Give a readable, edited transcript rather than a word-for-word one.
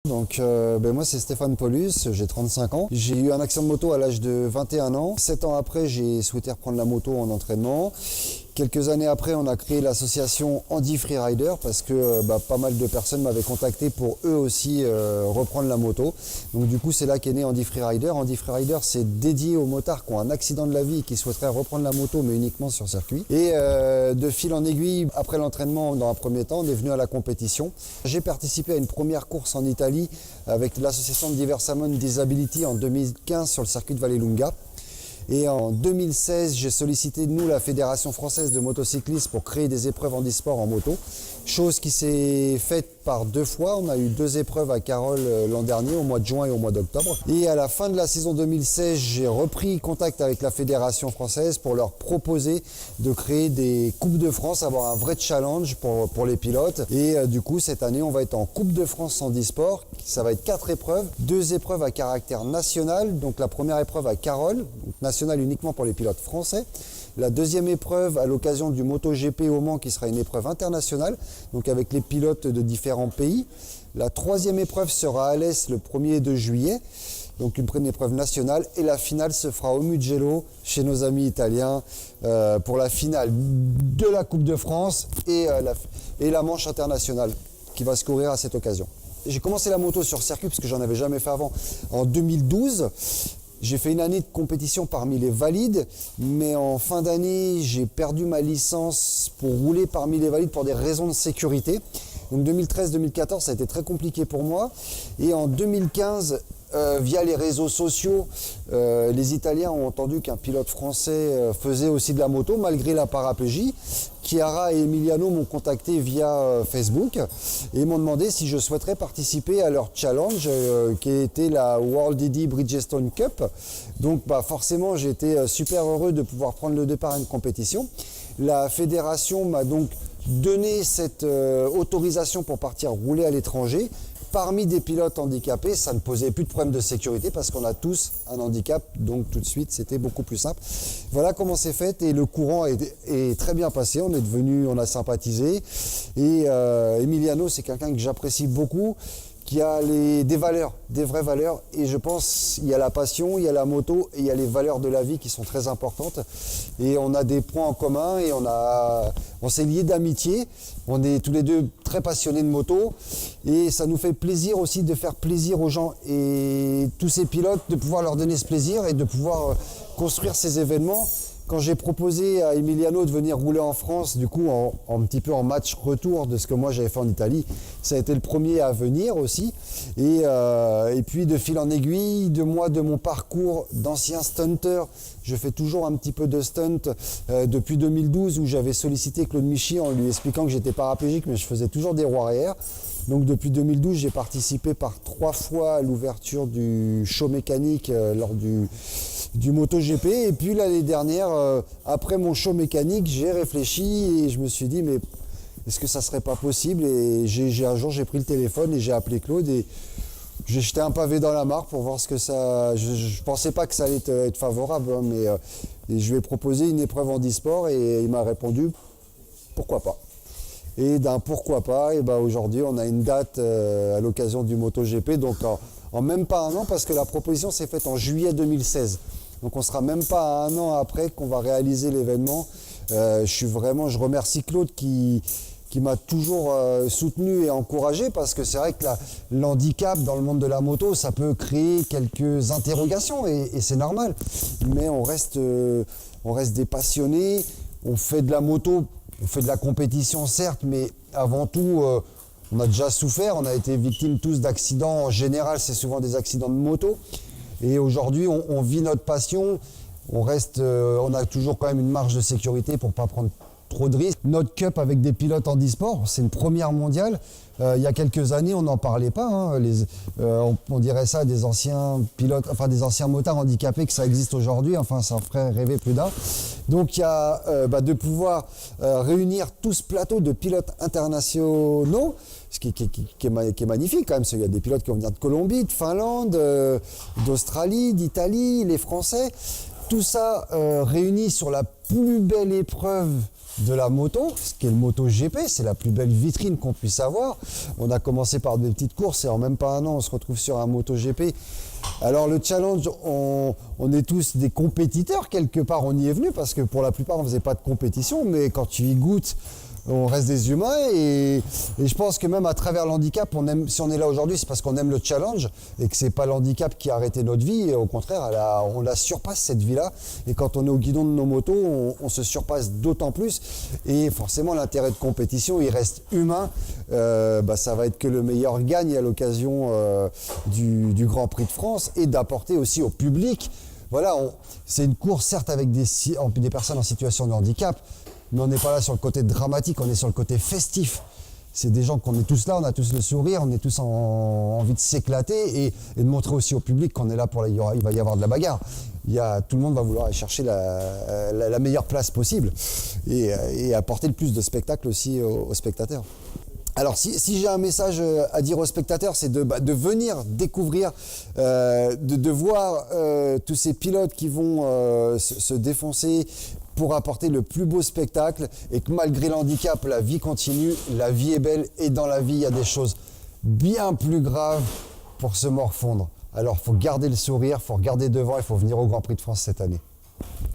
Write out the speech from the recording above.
Donc moi c'est Stéphane Paulus, j'ai 35 ans. J'ai eu un accident de moto à l'âge de 21 ans. 7 ans après, j'ai souhaité reprendre la moto en entraînement. Quelques années après, on a créé l'association Andy Freerider parce que pas mal de personnes m'avaient contacté pour eux aussi reprendre la moto. Donc du coup, c'est là qu'est né Andy Freerider. Andy Freerider, c'est dédié aux motards qui ont un accident de la vie et qui souhaiteraient reprendre la moto, mais uniquement sur circuit. Et de fil en aiguille, après l'entraînement, dans un premier temps, on est venu à la compétition. J'ai participé à une première course en Italie avec l'association Diversamon Disability en 2015 sur le circuit de Vallelunga. Et en 2016, j'ai sollicité, nous, la Fédération française de motocyclisme pour créer des épreuves handisport en moto. Chose qui s'est faite par 2 fois. On a eu 2 épreuves à Carole l'an dernier, au mois de juin et au mois d'octobre. Et à la fin de la saison 2016, j'ai repris contact avec la Fédération française pour leur proposer de créer des Coupes de France, avoir un vrai challenge pour les pilotes. Et du coup, cette année, on va être en Coupe de France handisport. Ça va être 4 épreuves, 2 épreuves à caractère national. Donc la première épreuve à Carole, donc nationale uniquement pour les pilotes français. La deuxième épreuve à l'occasion du MotoGP au Mans qui sera une épreuve internationale, donc avec les pilotes de différents pays. La troisième épreuve sera à Alès le 1er de juillet, donc une première épreuve nationale. Et la finale se fera au Mugello chez nos amis italiens pour la finale de la Coupe de France et la manche internationale qui va se courir à cette occasion. J'ai commencé la moto sur circuit parce que j'en avais jamais fait avant en 2012. J'ai fait une année de compétition parmi les valides, mais en fin d'année, j'ai perdu ma licence pour rouler parmi les valides pour des raisons de sécurité. Donc 2013-2014, ça a été très compliqué pour moi. Et en 2015, via les réseaux sociaux, les Italiens ont entendu qu'un pilote français faisait aussi de la moto, malgré la paraplégie. Chiara et Emiliano m'ont contacté via Facebook et m'ont demandé si je souhaiterais participer à leur challenge qui était la World DD Bridgestone Cup. Donc forcément, j'étais super heureux de pouvoir prendre le départ à une compétition. La fédération m'a donc donné cette autorisation pour partir rouler à l'étranger. Parmi des pilotes handicapés, ça ne posait plus de problème de sécurité parce qu'on a tous un handicap, donc tout de suite c'était beaucoup plus simple. Voilà comment c'est fait et le courant est très bien passé, on a sympathisé et Emiliano c'est quelqu'un que j'apprécie beaucoup, qui a des valeurs, des vraies valeurs, et je pense il y a la passion, il y a la moto et il y a les valeurs de la vie qui sont très importantes et on a des points en commun et on s'est liés d'amitié, on est tous les deux très passionnés de moto et ça nous fait plaisir aussi de faire plaisir aux gens et tous ces pilotes, de pouvoir leur donner ce plaisir et de pouvoir construire ces événements. Quand j'ai proposé à Emiliano de venir rouler en France, du coup, un petit peu en match retour de ce que moi j'avais fait en Italie, ça a été le premier à venir aussi. Et puis, de fil en aiguille, de mon parcours d'ancien stunter, je fais toujours un petit peu de stunt depuis 2012 où j'avais sollicité Claude Michy en lui expliquant que j'étais paraplégique, mais je faisais toujours des roues arrière. Donc depuis 2012, j'ai participé par 3 fois à l'ouverture du show mécanique lors du MotoGP. Et puis l'année dernière, après mon show mécanique, j'ai réfléchi et je me suis dit, mais est-ce que ça serait pas possible? Et un jour, j'ai pris le téléphone et j'ai appelé Claude et j'ai jeté un pavé dans la mare pour voir ce que ça... Je pensais pas que ça allait être favorable, hein, mais et je lui ai proposé une épreuve handisport et il m'a répondu, pourquoi pas? Et d'un pourquoi pas, et aujourd'hui on a une date à l'occasion du MotoGP, donc en même pas un an, parce que la proposition s'est faite en juillet 2016. Donc on sera même pas à un an après qu'on va réaliser l'événement. Je remercie Claude qui m'a toujours soutenu et encouragé, parce que c'est vrai que l'handicap dans le monde de la moto, ça peut créer quelques interrogations et c'est normal. Mais on reste des passionnés, on fait de la moto. On fait de la compétition certes, mais avant tout, on a déjà souffert, on a été victime tous d'accidents. En général, c'est souvent des accidents de moto. Et aujourd'hui, on vit notre passion. On a toujours quand même une marge de sécurité pour ne pas prendre trop de risques. Notre cup avec des pilotes handisport, c'est une première mondiale. Il y a quelques années, on n'en parlait pas, hein. On dirait ça des anciens pilotes, enfin des anciens motards handicapés, que ça existe aujourd'hui. Enfin, ça ferait rêver plus d'un. Donc, il y a de pouvoir réunir tout ce plateau de pilotes internationaux, ce qui est magnifique quand même. Il y a des pilotes qui vont venir de Colombie, de Finlande, d'Australie, d'Italie, les Français. Tout ça réuni sur la plus belle épreuve de la moto, ce qui est le MotoGP, c'est la plus belle vitrine qu'on puisse avoir. On a commencé par des petites courses et en même pas un an, on se retrouve sur un MotoGP. Alors le challenge, on est tous des compétiteurs quelque part, on y est venu parce que pour la plupart on ne faisait pas de compétition, mais quand tu y goûtes, on reste des humains et je pense que même à travers l'handicap, si on est là aujourd'hui, c'est parce qu'on aime le challenge et que c'est pas l'handicap qui a arrêté notre vie. Et au contraire, on la surpasse cette vie-là. Et quand on est au guidon de nos motos, on se surpasse d'autant plus. Et forcément, l'intérêt de compétition, il reste humain. Ça va être que le meilleur gagne à l'occasion du Grand Prix de France et d'apporter aussi au public. Voilà, c'est une course certes avec des personnes en situation de handicap, mais on n'est pas là sur le côté dramatique, on est sur le côté festif. C'est des gens qu'on est tous là, on a tous le sourire, on est tous envie de s'éclater et de montrer aussi au public qu'on est là il va y avoir de la bagarre. Tout le monde va vouloir aller chercher la meilleure place possible et apporter le plus de spectacle aussi aux spectateurs. Alors si j'ai un message à dire aux spectateurs, c'est de venir découvrir, de voir tous ces pilotes qui vont se défoncer pour apporter le plus beau spectacle et que malgré l'handicap, la vie continue, la vie est belle et dans la vie, il y a des choses bien plus graves pour se morfondre. Alors, il faut garder le sourire, il faut regarder devant, il faut venir au Grand Prix de France cette année.